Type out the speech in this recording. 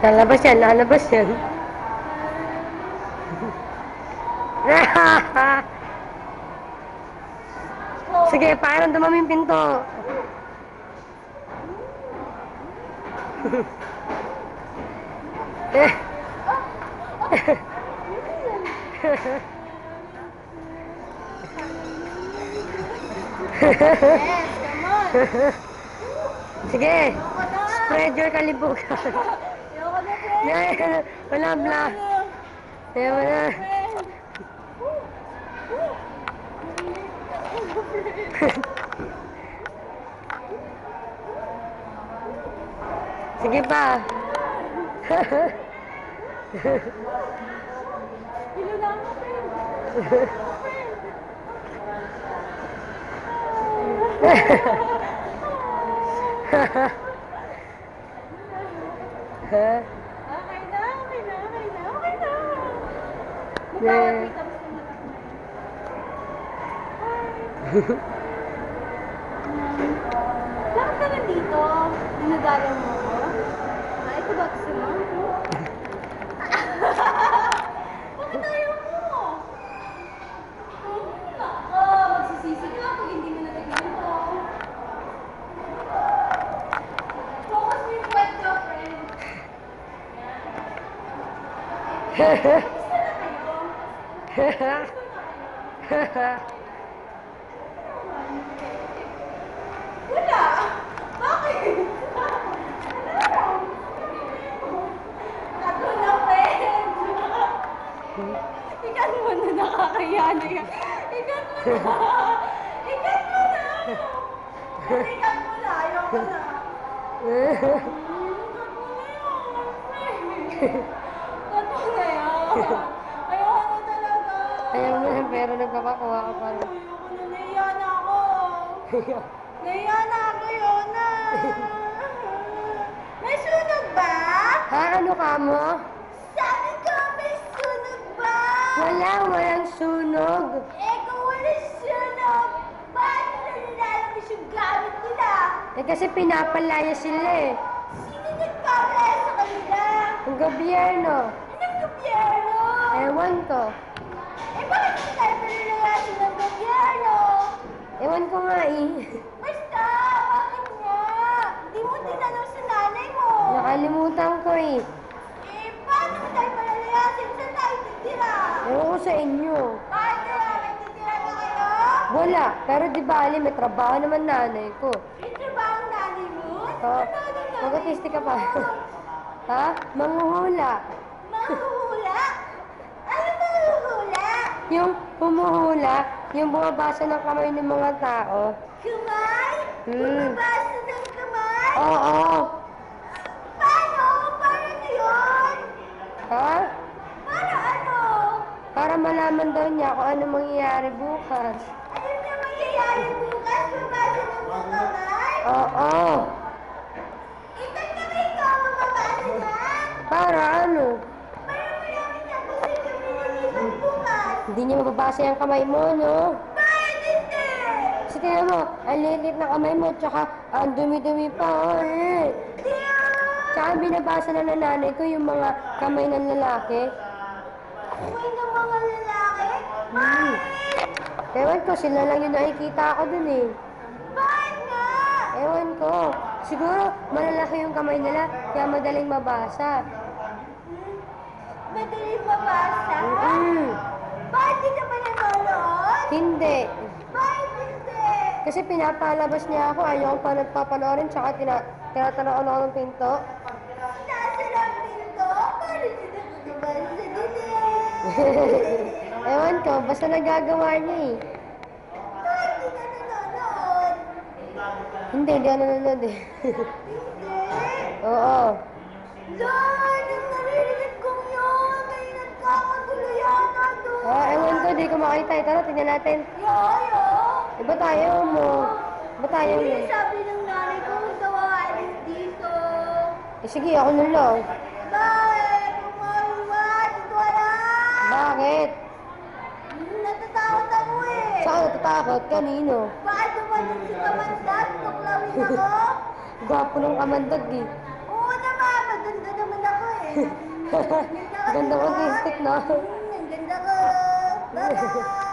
Lalabas yan, lalabas yan. Sige, parang dumami yung pinto. Sige, spread your kalibugan. Wala, wala. Wala. Sige pa. Bakit ka nandito? Dinadala mo ako? Ito ba gusto mo? Bakit ayaw mo? Nako, magsisisi ka pag hindi mo natignan to. Focus mo yung wet girlfriend. Gusto na kayo? Wala! Bakit? Ako na, friend! Ikan mo na, nakakaya na yan. Ikan mo na! Ikan mo na! Ikan mo na, ayoko na. Ikan mo na yan. Ayoko na talaga. Ayaw mo yan, pero nagpapakuha ka pa rin. Ayoko na, naiya na ako. Naiya na ako, Yona. May sunog ba? Ha? Ano ka mo? Sabi ko, may sunog ba? Walang sunog. Eh, kung wala sunog, paano na nilalabas yung gamit nila? Eh kasi pinapalaya sila eh. Sino nagpapalaya sa kanila? Ang gobyerno. Anong gobyerno? Ewan ko. Eh, bakit hindi tayo palalayasin ng gobyerno? Ewan ko nga eh. Basta, bakit nga? Hindi mo tinanong sa nanay mo. Nakalimutan ko eh. Eh, paano mo tayo palalayasin? Saan tayo titira? Ewan ko sa inyo. Bakit kaya may titira na kayo? Wala. Pero di bali, may trabaho naman nanay ko. May trabaho ang nanay mo? Oh, mag-autistic ka pa. Ha? Manghuhula. Mahuhula? Ano mahuhula? Yung humuhula, yung bumabasa ng kamay ng mga tao. Kamay? Hmm. Bumabasa ng kamay? Oo. Paano? Paano yun? Ha? Paano ano? Para malaman daw niya kung ano mangyayari bukas. Ano na mangyayari bukas? Babasa ng mga kamay? Oo. Itan na ba ikaw ang mababasa na? Para ano? Para marami na kasi kami nilipat bukas. Hindi niya mababasa yung kamay mo, no? Bakit hindi? Kasi tingnan mo, ang lilit na kamay mo, tsaka ang dumi-dumi pa, eh. Tsaka binabasa na ng nanay ko yung mga kamay ng lalaki. Kamay ng mga lalaki? Hmm. Ewan ko, sila lang yung nakikita ko dun eh. Bakit nga? Ewan ko. Siguro, malalaki yung kamay nila, kaya madaling mabasa. Madaling mabasa? Mm. Bakit di ka ba nanonood? Hindi. Bakit hindi? Kasi pinapalabas niya ako, ayaw ko pa nagpapanoorin, tsaka tinatanong ako ng pinto. Nasa lang pinto? Paano di nakakabasa din eh? Ewan ko, basta nagagawa niya eh. Bakit di ka nanonood? Hindi ako nanonood eh. Hindi. Oo. Lord, ang naririnig kong yun ay nagkakagulo yata doon. Ewan ko, di ko makita eh. Tara, tingnan natin. Yoyo! Ba tayo mo? Ba tayo mo? Hindi, sabi ng nanay ko, huwag daw aalis dito. Eh sige, ako na lang. Bakit? Umaliwan, ito alam. Bakit? Natatakot ako eh. Saan natatakot? Kanino? Bakit dumating si Kamandag? Tuklawin ako? Gwapo ng kamandag eh. Oo naman, maganda naman ako eh. Ganda ko ng stick, no? Ang ganda ko. Bye-bye.